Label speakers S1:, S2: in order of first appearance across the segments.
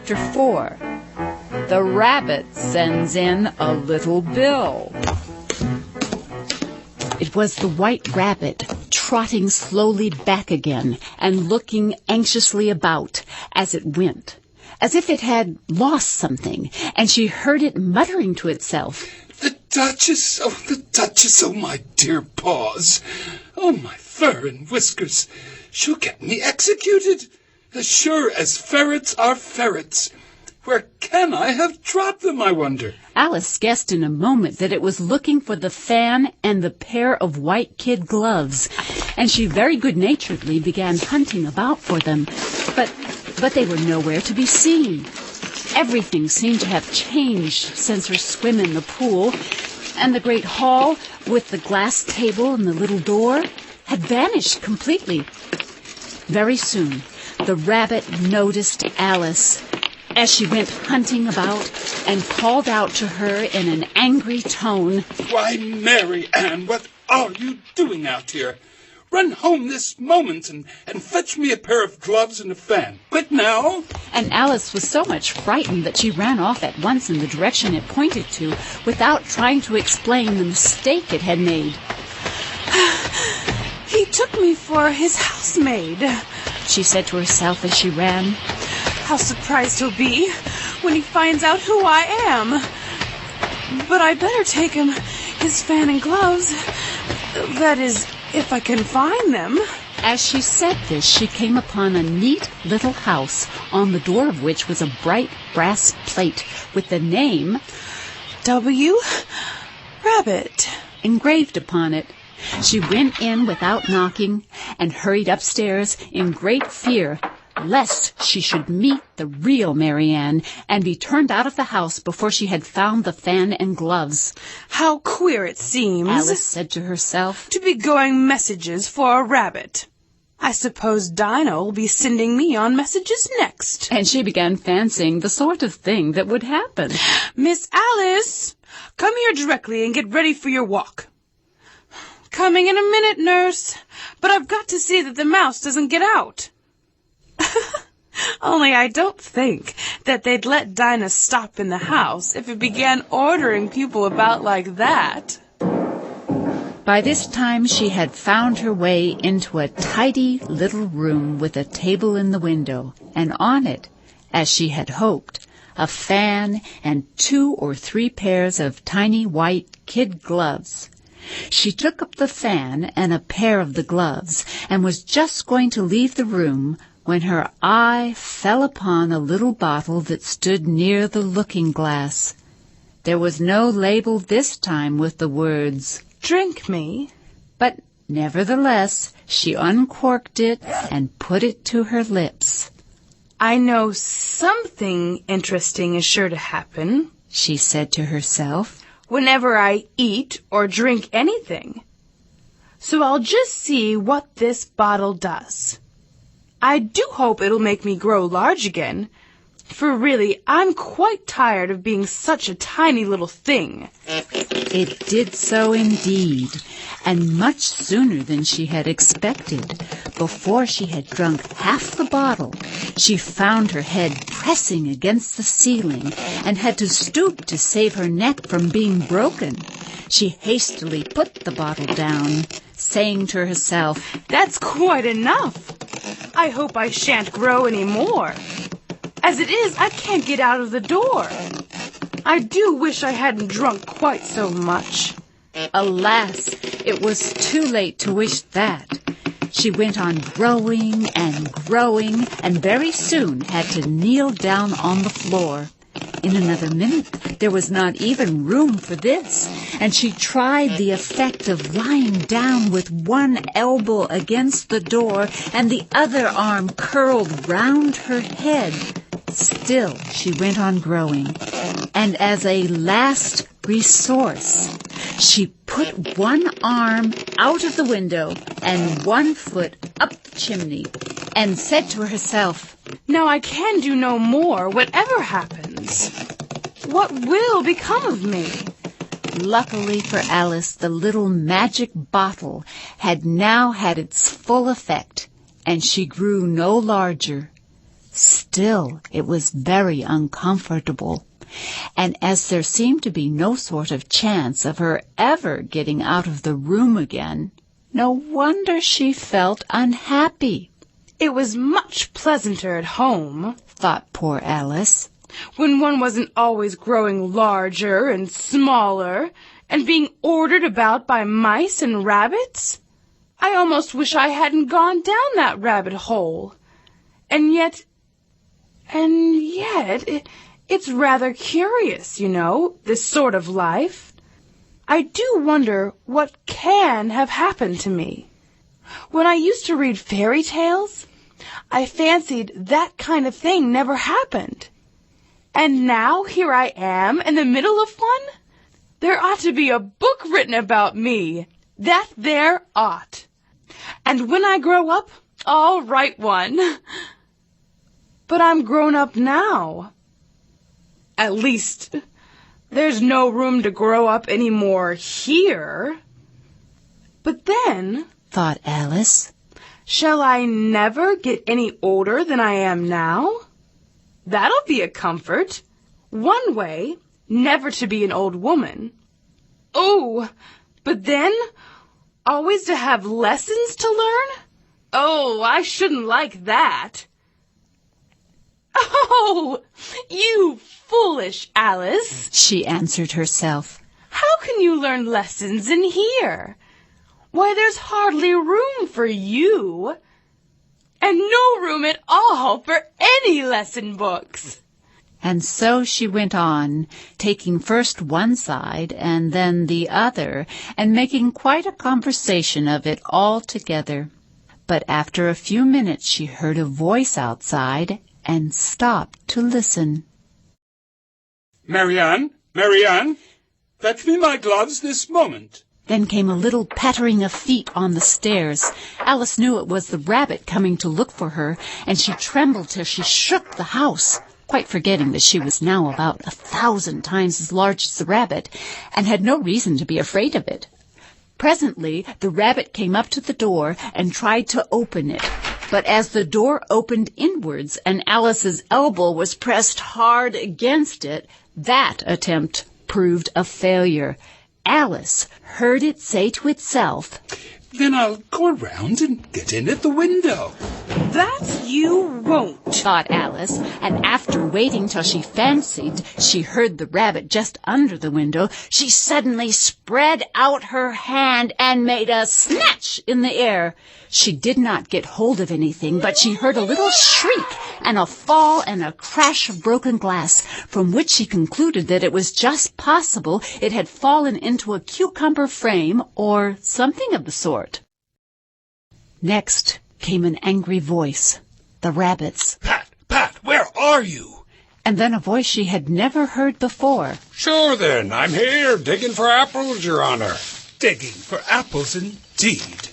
S1: Chapter 4. The rabbit sends in a little bill. It was the white rabbit, trotting slowly back again and looking anxiously about as it went, as if it had lost something, and she heard it muttering to itself,
S2: the Duchess, oh my dear paws, oh my fur and whiskers, she'll get me executed, as sure as ferrets are ferrets. Where can I have dropped them, I wonder?
S1: Alice guessed in a moment that it was looking for the fan and the pair of white kid gloves, and she very good-naturedly began hunting about for them, but they were nowhere to be seen. Everything seemed to have changed since her swim in the pool, and the great hall with the glass table and the little door had vanished completely. Very soon, the rabbit noticed Alice as she went hunting about and called out to her in an angry tone,
S2: Why, Mary Ann, what are you doing out here? Run home this moment and fetch me a pair of gloves and a fan. Quick now!
S1: And Alice was so much frightened that she ran off at once in the direction it pointed to, without trying to explain the mistake it had made.
S3: He took me for his housemaid,
S1: she said to herself as she ran.
S3: How surprised he'll be when he finds out who I am. But I better take him his fan and gloves. That is, if I can find them.
S1: As she said this, she came upon a neat little house, on the door of which was a bright brass plate with the name
S3: W. Rabbit
S1: engraved upon it. She went in without knocking and hurried upstairs in great fear lest she should meet the real Mary Ann and be turned out of the house before she had found the fan and gloves.
S3: How queer it seems,
S1: Alice said to herself,
S3: to be going messages for a rabbit. I suppose Dinah will be sending me on messages next.
S1: And she began fancying the sort of thing that would happen.
S3: Miss Alice, come here directly and get ready for your walk. Coming in a minute, nurse, but I've got to see that the mouse doesn't get out. Only I don't think that they'd let Dinah stop in the house if it began ordering people about like that.
S1: By this time she had found her way into a tidy little room with a table in the window, and on it, as she had hoped, a fan and 2 or 3 pairs of tiny white kid gloves. She took up the fan and a pair of the gloves, and was just going to leave the room when her eye fell upon a little bottle that stood near the looking-glass. There was no label this time with the words,
S3: "Drink me,"
S1: but nevertheless she uncorked it and put it to her lips.
S3: I know something interesting is sure to happen,
S1: she said to herself,
S3: whenever I eat or drink anything. So I'll just see what this bottle does. I do hope it'll make me grow large again, for really I'm quite tired of being such a tiny little thing.
S1: It did so indeed, and much sooner than she had expected. Before she had drunk half the bottle, she found her head pressing against the ceiling and had to stoop to save her neck from being broken. She hastily put the bottle down, saying to herself,
S3: That's quite enough. I hope I shan't grow any more. As it is, I can't get out of the door. I do wish I hadn't drunk quite so much.
S1: Alas, it was too late to wish that. She went on growing and growing, and very soon had to kneel down on the floor. In another minute, there was not even room for this, and she tried the effect of lying down with one elbow against the door and the other arm curled round her head. Still, she went on growing, and as a last resource, she put one arm out of the window and one foot up the chimney, and said to herself,
S3: Now I can do no more, whatever happens. What will become of me?
S1: Luckily for Alice, the little magic bottle had now had its full effect, and she grew no larger. Still, it was very uncomfortable, and as there seemed to be no sort of chance of her ever getting out of the room again, no wonder she felt unhappy.
S3: It was much pleasanter at home,
S1: thought poor Alice,
S3: when one wasn't always growing larger and smaller and being ordered about by mice and rabbits. I almost wish I hadn't gone down that rabbit hole. And yet, it's rather curious, you know, this sort of life. I do wonder what can have happened to me. When I used to read fairy tales, I fancied that kind of thing never happened. And now here I am in the middle of one? There ought to be a book written about me. That there ought. And when I grow up, I'll write one. But I'm grown up now. At least, there's no room to grow up any more here. But then,
S1: thought Alice,
S3: shall I never get any older than I am now? That'll be a comfort. One way, never to be an old woman. Oh, but then, always to have lessons to learn? Oh, I shouldn't like that. Oh, you foolish Alice,
S1: she answered herself.
S3: How can you learn lessons in here? Why, there's hardly room for you. And no room at all for any lesson books.
S1: And so she went on, taking first one side and then the other, and making quite a conversation of it all together. But after a few minutes she heard a voice outside and stopped to listen.
S2: Marianne, Marianne, fetch me my gloves this moment.
S1: Then came a little pattering of feet on the stairs. Alice knew it was the rabbit coming to look for her, and she trembled till she shook the house, quite forgetting that she was now about 1,000 times as large as the rabbit, and had no reason to be afraid of it. Presently the rabbit came up to the door and tried to open it, but as the door opened inwards and Alice's elbow was pressed hard against it, that attempt proved a failure. Alice heard it say to itself,
S2: Then I'll go around and get in at the window.
S3: That you won't,
S1: thought Alice, and after waiting till she fancied she heard the rabbit just under the window, she suddenly spread out her hand and made a snatch in the air. She did not get hold of anything, but she heard a little shriek and a fall and a crash of broken glass, from which she concluded that it was just possible it had fallen into a cucumber frame or something of the sort. Next came an angry voice, the rabbit's.
S2: Pat, where are you?
S1: And then a voice she had never heard before.
S4: Sure then, I'm here, digging for apples, Your Honor.
S2: Digging for apples indeed.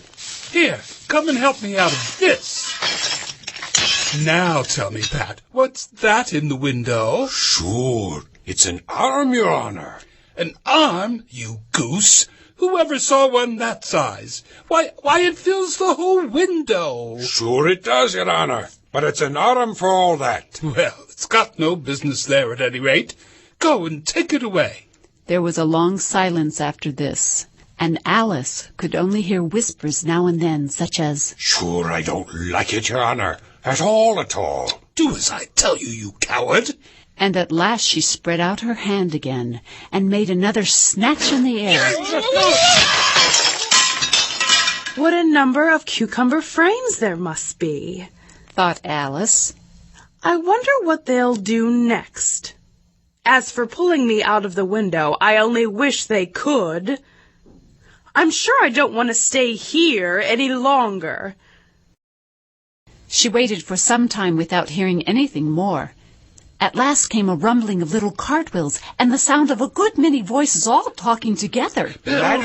S2: Here, come and help me out of this. Now tell me, Pat, what's that in the window?
S4: Sure, it's an arm, Your Honor.
S2: An arm, you goose? Whoever saw one that size? Why, it fills the whole window.
S4: Sure it does, Your Honor, but it's an arm for all that.
S2: Well, it's got no business there at any rate. Go and take it away.
S1: There was a long silence after this, and Alice could only hear whispers now and then, such as,
S4: Sure, I don't like it, Your Honor, at all.
S2: Do as I tell you, you coward.
S1: And at last she spread out her hand again and made another snatch in the air.
S3: What a number of cucumber frames there must be,
S1: thought Alice.
S3: I wonder what they'll do next. As for pulling me out of the window, I only wish they could. I'm sure I don't want to stay here any longer.
S1: She waited for some time without hearing anything more. At last came a rumbling of little cartwheels and the sound of a good many voices all talking together.
S4: I'm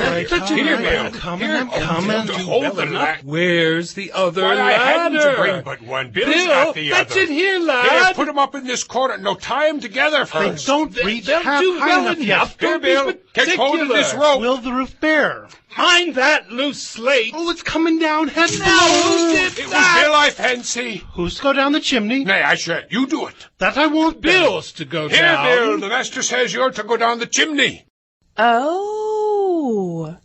S4: coming. Hold the ladder.
S2: Where's the other ladder?
S4: I hadn't to bring but one. Bill's got the
S2: fetch
S4: other.
S2: it here, lad.
S4: Here, put 'em up in this corner. No, tie 'em together first.
S5: They don't reach
S2: They'll
S5: half
S2: do
S5: high
S2: well
S5: enough
S2: enough.
S5: yet.
S4: Here, Bill, take hold of this rope.
S5: Will the roof bear?
S2: Mind that loose slate.
S5: Oh, it's coming down head
S2: Now, who did
S4: It was
S2: that?
S4: Bill, I fancy.
S5: Who's to go down the chimney?
S4: Nay, I said, you do it.
S5: That I won't.
S2: Bill's to go
S4: Here,
S2: down.
S4: Bill, the master says you're to go down the chimney.
S3: Oh,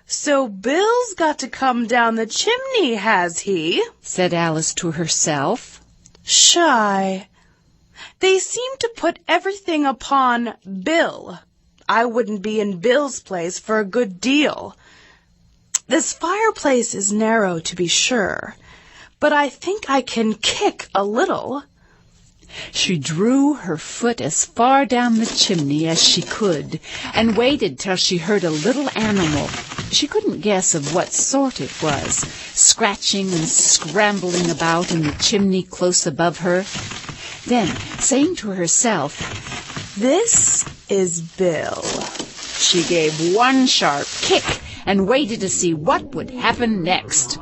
S3: so Bill's got to come down the chimney, has he?
S1: Said Alice to herself.
S3: Shy. They seem to put everything upon Bill. I wouldn't be in Bill's place for a good deal. This fireplace is narrow, to be sure, but I think I can kick a little.
S1: She drew her foot as far down the chimney as she could and waited till she heard a little animal. She couldn't guess of what sort it was, scratching and scrambling about in the chimney close above her. Then, saying to herself,
S3: This is Bill.
S1: she gave one sharp kick and waited to see what would happen next.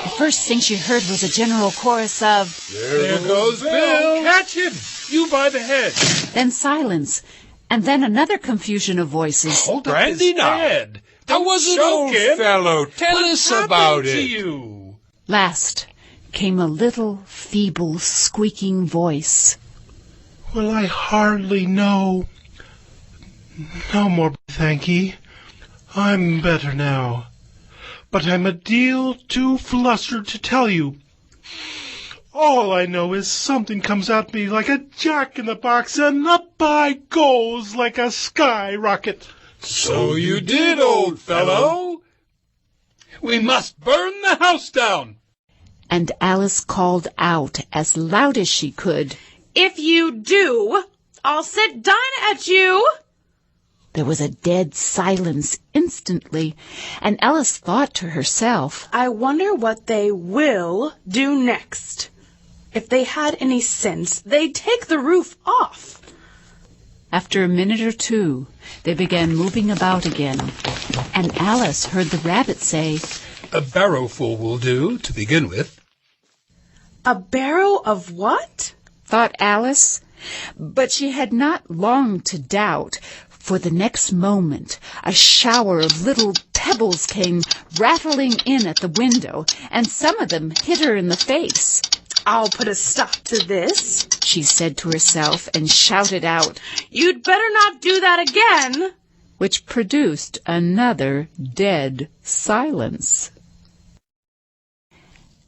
S1: The first thing she heard was a general chorus of,
S2: There goes Bill. Catch him. You by the head.
S1: then silence, and then another confusion of voices.
S2: Hold up
S4: Brandy
S2: his
S4: now.
S2: head.
S4: How was it, old fellow? Tell us about
S2: To
S4: it.
S2: you?
S1: Last came a little, feeble, squeaking voice.
S5: Well, I hardly know. No more, thank ye. I'm better now. But I'm a deal too flustered to tell you. All I know is something comes at me like a jack-in-the-box, and up I goes like a skyrocket.
S2: So you did, old fellow. We must burn the house down.
S1: And Alice called out as loud as she could.
S3: If you do, I'll set Dinah at you.
S1: There was a dead silence instantly, and Alice thought to herself,
S3: I wonder what they will do next. If they had any sense, they'd take the roof off.
S1: After a minute or two, they began moving about again, and Alice heard the rabbit say,
S2: A barrowful will do, to begin with.
S3: A barrow of what?
S1: thought Alice. But she had not long to doubt, for the next moment a shower of little pebbles came rattling in at the window, and some of them hit her in the face.
S3: I'll put a stop to this,
S1: she said to herself, and shouted out,
S3: You'd better not do that again.
S1: which produced another dead silence.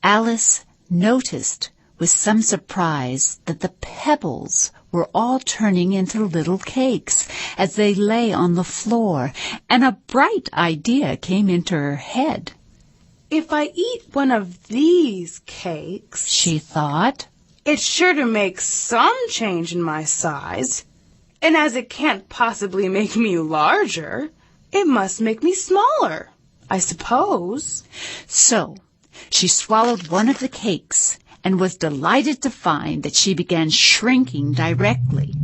S1: Alice noticed with some surprise that the pebbles were all turning into little cakes as they lay on the floor, and a bright idea came into her head.
S3: If I eat one of these cakes,
S1: She thought,
S3: it's sure to make some change in my size. And as it can't possibly make me larger, it must make me smaller, I suppose.
S1: So she swallowed one of the cakes and was delighted to find that she began shrinking directly.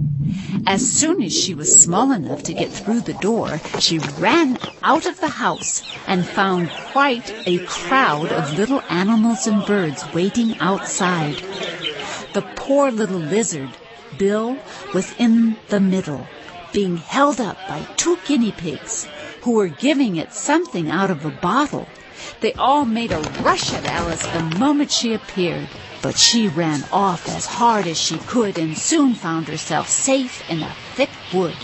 S1: As soon as she was small enough to get through the door, she ran out of the house and found quite a crowd of little animals and birds waiting outside. The poor little lizard, Bill, was in the middle, being held up by 2 guinea pigs, who were giving it something out of a bottle. They all made a rush at Alice the moment she appeared, but she ran off as hard as she could and soon found herself safe in a thick wood.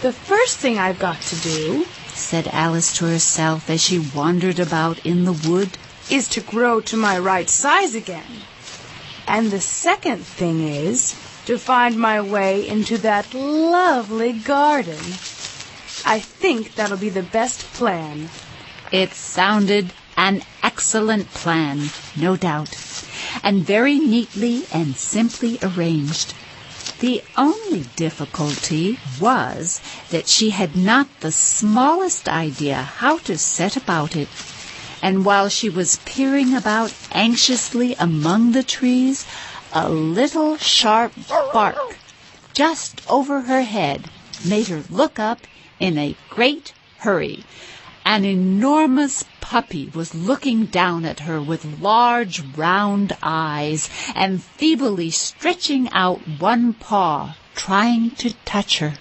S3: The first thing I've got to do,
S1: said Alice to herself as she wandered about in the wood,
S3: is to grow to my right size again. And the second thing is to find my way into that lovely garden. I think that'll be the best plan.
S1: It sounded an excellent plan, no doubt, and very neatly and simply arranged. The only difficulty was that she had not the smallest idea how to set about it, and while she was peering about anxiously among the trees, a little sharp bark just over her head made her look up in a great hurry. An enormous puppy was looking down at her with large round eyes and feebly stretching out one paw, trying to touch her.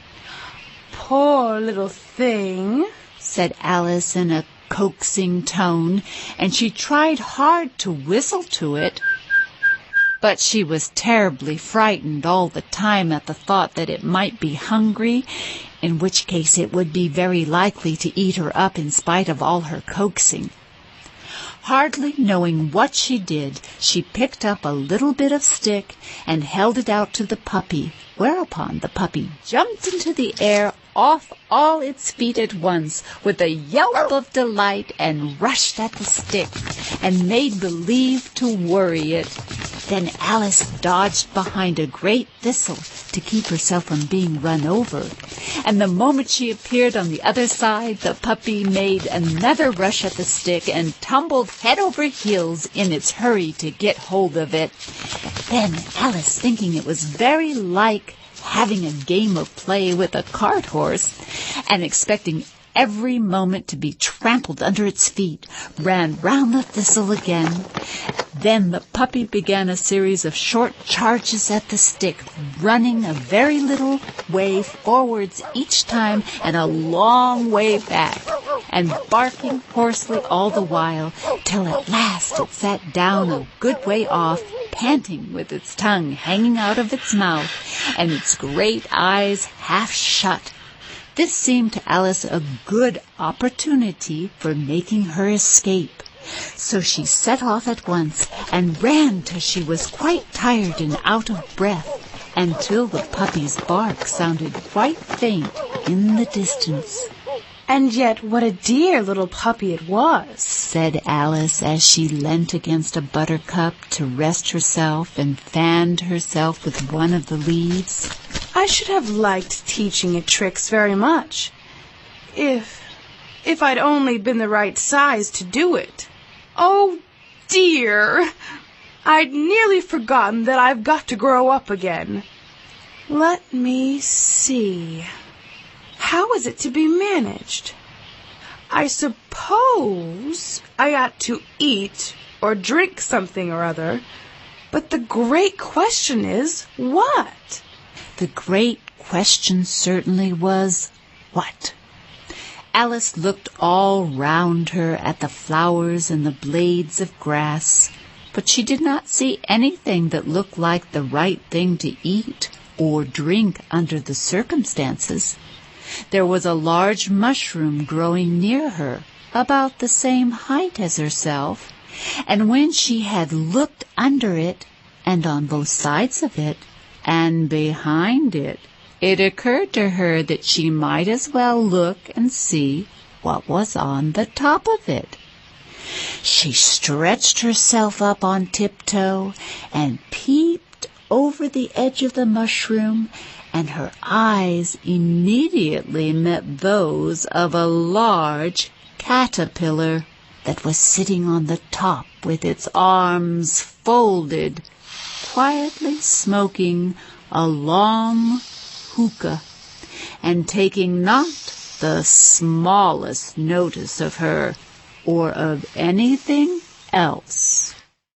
S3: "Poor little thing,"
S1: said Alice in a coaxing tone, and she tried hard to whistle to it. But she was terribly frightened all the time at the thought that it might be hungry, in which case it would be very likely to eat her up in spite of all her coaxing. Hardly knowing what she did, she picked up a little bit of stick and held it out to the puppy, whereupon the puppy jumped into the air off all its feet at once with a yelp of delight and rushed at the stick and made believe to worry it. Then Alice dodged behind a great thistle to keep herself from being run over, and the moment she appeared on the other side, the puppy made another rush at the stick and tumbled head over heels in its hurry to get hold of it. Then Alice, thinking it was very like having a game of play with a cart horse, and expecting every moment to be trampled under its feet, ran round the thistle again. Then the puppy began a series of short charges at the stick, running a very little way forwards each time and a long way back, and barking hoarsely all the while, till at last it sat down a good way off, panting with its tongue hanging out of its mouth and its great eyes half shut. This seemed to Alice a good opportunity for making her escape. So she set off at once and ran till she was quite tired and out of breath, until the puppy's bark sounded quite faint in the distance.
S3: "And yet what a dear little puppy it was,"
S1: said Alice as she leant against a buttercup to rest herself and fanned herself with one of the leaves.
S3: "I should have liked teaching it tricks very much, if I'd only been the right size to do it. Oh, dear! I'd nearly forgotten that I've got to grow up again. Let me see. How is it to be managed? I suppose I ought to eat or drink something or other, but the great question is, what?"
S1: The great question certainly was, what? Alice looked all round her at the flowers and the blades of grass, but she did not see anything that looked like the right thing to eat or drink under the circumstances. There was a large mushroom growing near her, about the same height as herself, and when she had looked under it, and on both sides of it, and behind it, it occurred to her that she might as well look and see what was on the top of it. She stretched herself up on tiptoe and peeped over the edge of the mushroom, and her eyes immediately met those of a large caterpillar that was sitting on the top with its arms folded, quietly smoking a long hookah, and taking not the smallest notice of her or of anything else.